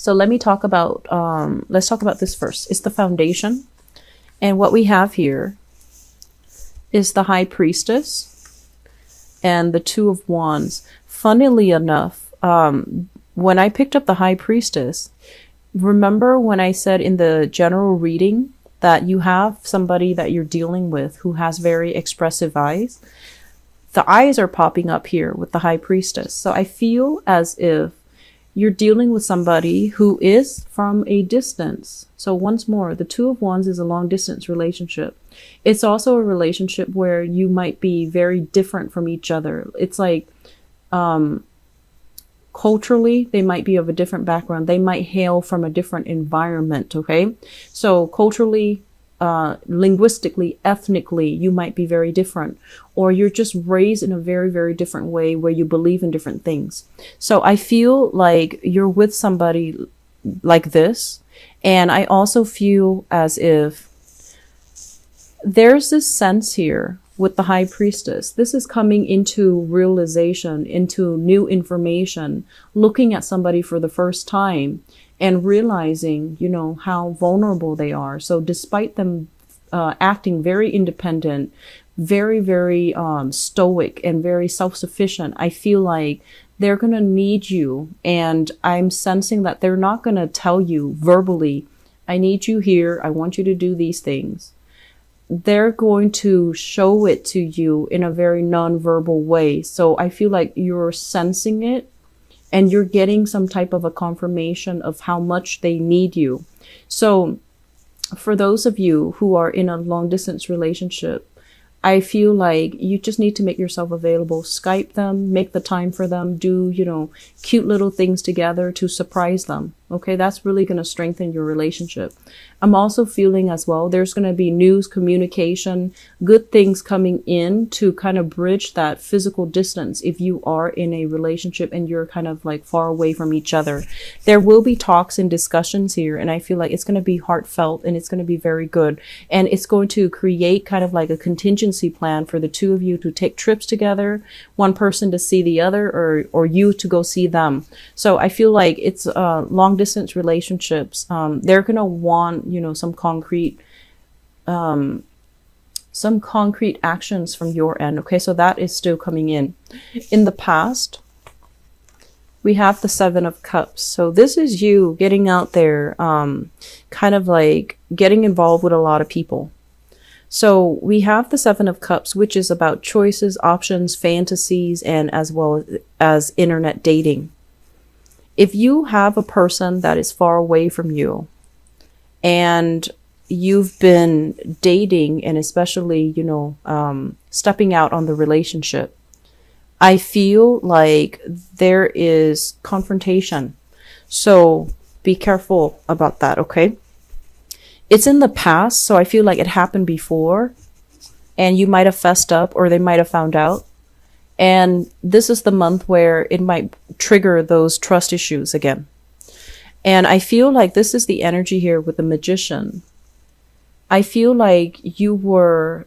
So let me talk about, let's talk about this first. It's the foundation. And what we have here is the High Priestess and the Two of Wands. Funnily enough, when I picked up the High Priestess, remember when I said in the general reading that you have somebody that you're dealing with who has very expressive eyes? The eyes are popping up here with the High Priestess. So I feel as if you're dealing with somebody who is from a distance. So once more, the Two of Wands is a long distance relationship. It's also a relationship where you might be very different from each other. It's like, culturally, they might be of a different background. They might hail from a different environment. Okay. So culturally, linguistically, ethnically, you might be very different, or you're just raised in a very, very different way where you believe in different things. So I feel like you're with somebody like this. And I also feel as if there's this sense here with the High Priestess. This is coming into realization, into new information, looking at somebody for the first time and realizing, you know, how vulnerable they are. So despite them acting very independent, very, very stoic and very self-sufficient, I feel like they're going to need you. And I'm sensing that they're not going to tell you verbally, I need you here, I want you to do these things. They're going to show it to you in a very non-verbal way. So I feel like you're sensing it and you're getting some type of a confirmation of how much they need you. So for those of you who are in a long distance relationship, I feel like you just need to make yourself available. Skype them, make the time for them, do, you know, cute little things together to surprise them. Okay, that's really going to strengthen your relationship. I'm also feeling as well, there's going to be news, communication, good things coming in to kind of bridge that physical distance if you are in a relationship and you're kind of like far away from each other. There will be talks and discussions here, and I feel like it's going to be heartfelt and it's going to be very good. And it's going to create kind of like a contingency plan for the two of you to take trips together, one person to see the other, or you to go see them. So I feel like it's long distance relationships. They're going to want, you know, some concrete actions from your end. Okay, so that is still coming in. In the past, we have the Seven of Cups. So this is you getting out there, kind of like getting involved with a lot of people. So we have the Seven of Cups, which is about choices, options, fantasies, and as well as internet dating. If you have a person that is far away from you and you've been dating and especially, you know, stepping out on the relationship, I feel like there is confrontation. So be careful about that, okay? It's in the past, so I feel like it happened before and you might have fessed up or they might have found out. And this is the month where it might trigger those trust issues again. And I feel like this is the energy here with the Magician. I feel like you were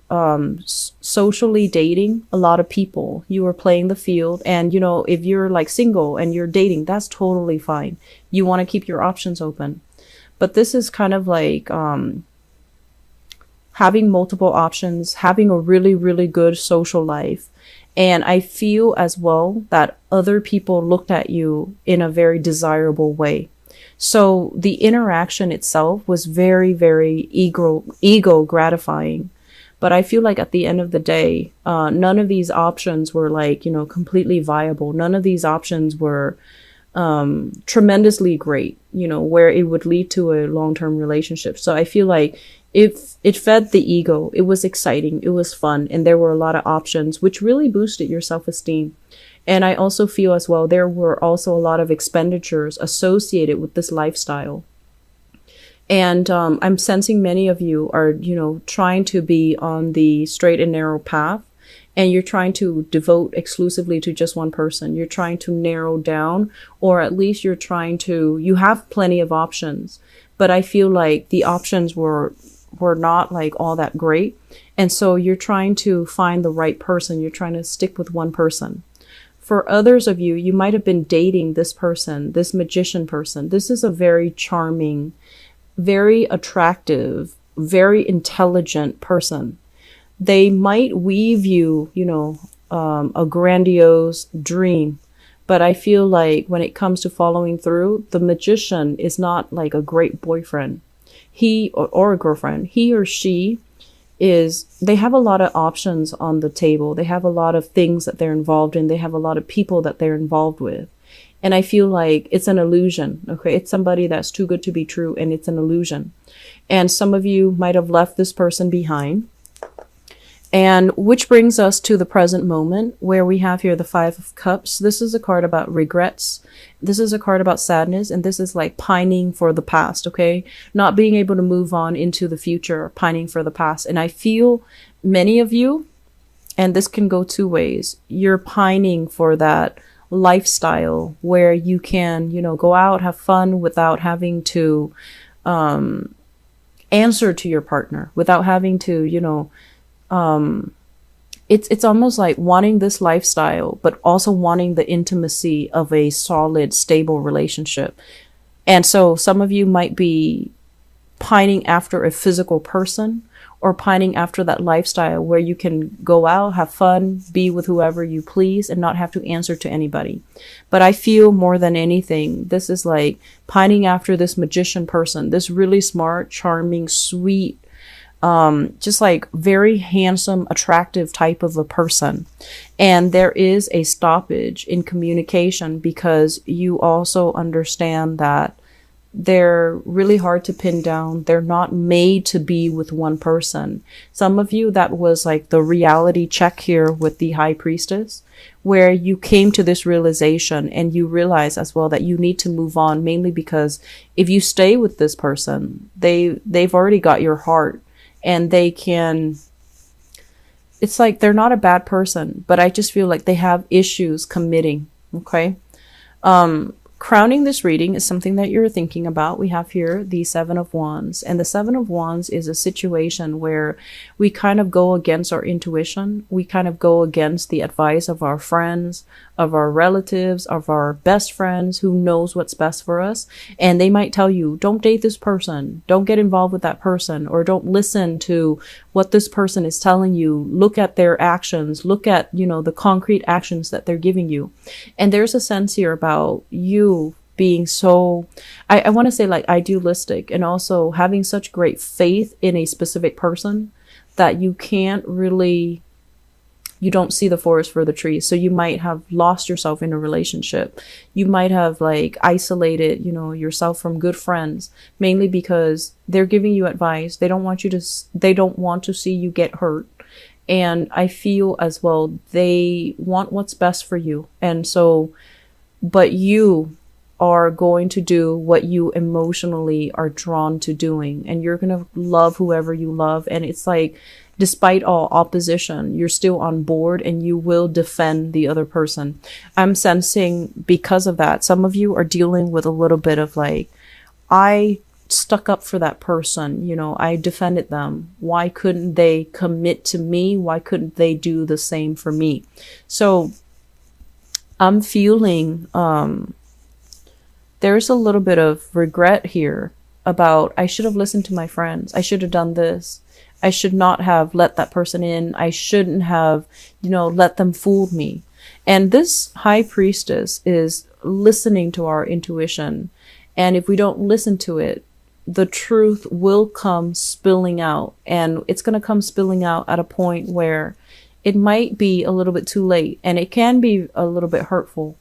socially dating a lot of people. You were playing the field. And, you know, if you're like single and you're dating, that's totally fine. You want to keep your options open. But this is kind of like having multiple options, having a really, really good social life. And I feel as well that other people looked at you in a very desirable way. So the interaction itself was very, very ego gratifying. But I feel like at the end of the day, none of these options were like, you know, completely viable. None of these options were tremendously great, you know, where it would lead to a long-term relationship. So I feel like if it fed the ego, it was exciting, it was fun, and there were a lot of options, which really boosted your self-esteem. And I also feel as well, there were also a lot of expenditures associated with this lifestyle. And I'm sensing many of you are, you know, trying to be on the straight and narrow path, and you're trying to devote exclusively to just one person. You're trying to narrow down, or at least you're trying to, you have plenty of options, but I feel like the options were not like all that great. And so you're trying to find the right person. You're trying to stick with one person. For others of you, you might have been dating this person, this magician person. This is a very charming, very attractive, very intelligent person. They might weave you, a grandiose dream. But I feel like when it comes to following through, the magician is not like a great boyfriend. He or a girlfriend, he or she they have a lot of options on the table. They have a lot of things that they're involved in. They have a lot of people that they're involved with. And I feel like it's an illusion. Okay. It's somebody that's too good to be true, and it's an illusion. And some of you might have left this person behind. And which brings us to the present moment, where we have here the Five of Cups. This is a card about regrets. This is a card about sadness. And this is like pining for the past, okay? Not being able to move on into the future, pining for the past. And I feel many of you, and this can go two ways, you're pining for that lifestyle where you can, go out, have fun without having to answer to your partner, without having to, it's almost like wanting this lifestyle, but also wanting the intimacy of a solid, stable relationship. And so some of you might be pining after a physical person, or pining after that lifestyle where you can go out, have fun, be with whoever you please, and not have to answer to anybody. But I feel more than anything, this is like pining after this magician person, this really smart, charming, sweet, just like very handsome, attractive type of a person. And there is a stoppage in communication because you also understand that they're really hard to pin down. They're not made to be with one person. Some of you, that was like the reality check here with the High Priestess, where you came to this realization and you realize as well that you need to move on, mainly because if you stay with this person, they've already got your heart. And it's like they're not a bad person, but I just feel like they have issues committing. Okay. Crowning this reading is something that you're thinking about. We have here the Seven of Wands, and the Seven of Wands is a situation where we kind of go against our intuition. We kind of go against the advice of our friends, of our relatives, of our best friends who knows what's best for us. And they might tell you, don't date this person, don't get involved with that person, or don't listen to what this person is telling you. Look at their actions, look at, the concrete actions that they're giving you. And there's a sense here about you being so, I want to say like idealistic, and also having such great faith in a specific person that you don't see the forest for the trees. So you might have lost yourself in a relationship. You might have like isolated, yourself from good friends, mainly because they're giving you advice. They don't want to see you get hurt. And I feel as well, they want what's best for you. And so, but you are going to do what you emotionally are drawn to doing, and you're going to love whoever you love. And it's like, despite all opposition, you're still on board and you will defend the other person. I'm sensing because of that, some of you are dealing with a little bit of like, I stuck up for that person, I defended them. Why couldn't they commit to me? Why couldn't they do the same for me? So I'm feeling, there's a little bit of regret here about, I should have listened to my friends. I should have done this. I should not have let that person in. I shouldn't have, let them fool me. And this High Priestess is listening to our intuition. And if we don't listen to it, the truth will come spilling out. And it's going to come spilling out at a point where it might be a little bit too late. And it can be a little bit hurtful.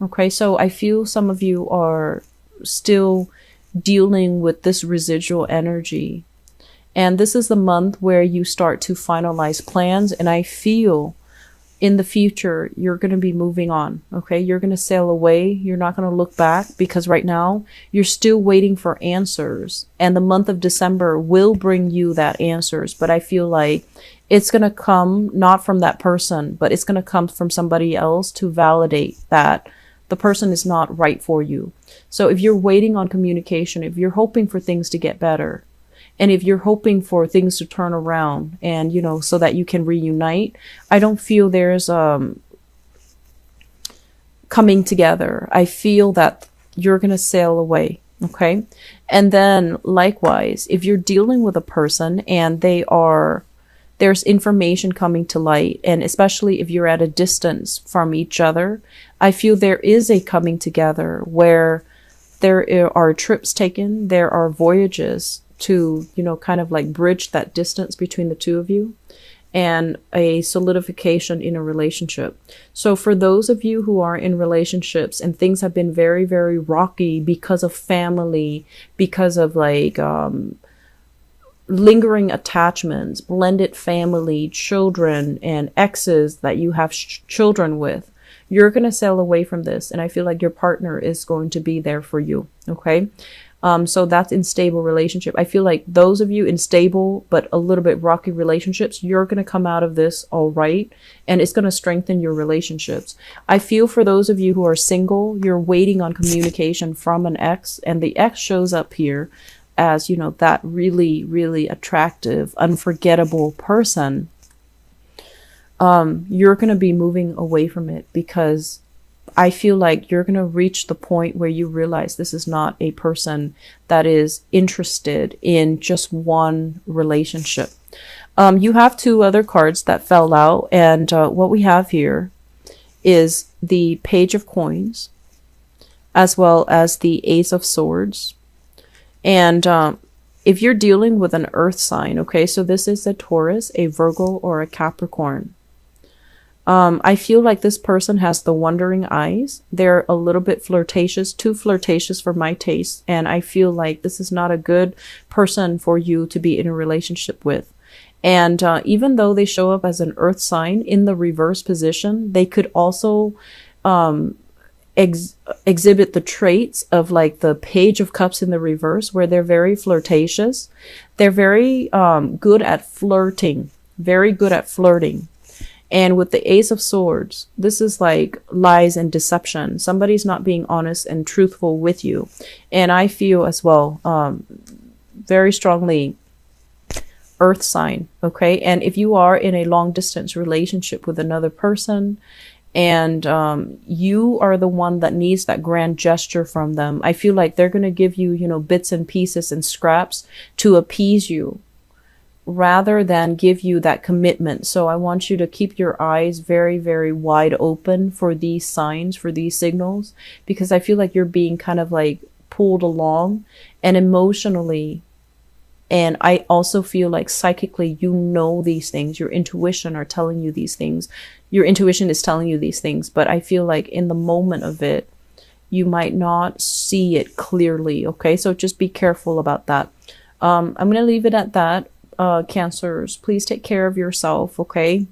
Okay, so I feel some of you are still dealing with this residual energy. And this is the month where you start to finalize plans. And I feel in the future, you're going to be moving on. Okay, you're going to sail away. You're not going to look back, because right now you're still waiting for answers. And the month of December will bring you that answers. But I feel like it's going to come not from that person, but it's going to come from somebody else to validate that the person is not right for you. So if you're waiting on communication, if you're hoping for things to get better, and if you're hoping for things to turn around and, so that you can reunite, I don't feel there's coming together. I feel that you're going to sail away. Okay. And then likewise, if you're dealing with a person and there's information coming to light, and especially if you're at a distance from each other, I feel there is a coming together where there are trips taken, there are voyages to, kind of like bridge that distance between the two of you, and a solidification in a relationship. So for those of you who are in relationships and things have been very, very rocky because of family, because of like lingering attachments, blended family, children, and exes that you have children with, you're going to sail away from this. And I feel like your partner is going to be there for you. Okay. So that's in stable relationship. I feel like those of you in stable but a little bit rocky relationships, you're going to come out of this all right, and it's going to strengthen your relationships. I feel for those of you who are single, you're waiting on communication from an ex, and the ex shows up here as, that really, really attractive, unforgettable person. You're going to be moving away from it because I feel like you're going to reach the point where you realize this is not a person that is interested in just one relationship. You have two other cards that fell out, and what we have here is the Page of Coins as well as the Ace of Swords. And if you're dealing with an earth sign, okay, so this is a Taurus, a Virgo, or a Capricorn. I feel like this person has the wandering eyes. They're a little bit flirtatious, too flirtatious for my taste. And I feel like this is not a good person for you to be in a relationship with. And even though they show up as an earth sign in the reverse position, they could also exhibit the traits of like the Page of Cups in the reverse, where they're very flirtatious. They're very good at flirting, very good at flirting. And with the Ace of Swords, this is like lies and deception. Somebody's not being honest and truthful with you. And I feel as well, very strongly earth sign. Okay. And if you are in a long distance relationship with another person, and you are the one that needs that grand gesture from them, I feel like they're going to give you, bits and pieces and scraps to appease you, rather than give you that commitment. So I want you to keep your eyes very, very wide open for these signs, for these signals, because I feel like you're being kind of like pulled along, and emotionally, and I also feel like psychically, these things. Your intuition are telling you these things. Your intuition is telling you these things, but I feel like in the moment of it, you might not see it clearly. Okay, so just be careful about that. I'm going to leave it at that. Cancers, please take care of yourself, okay?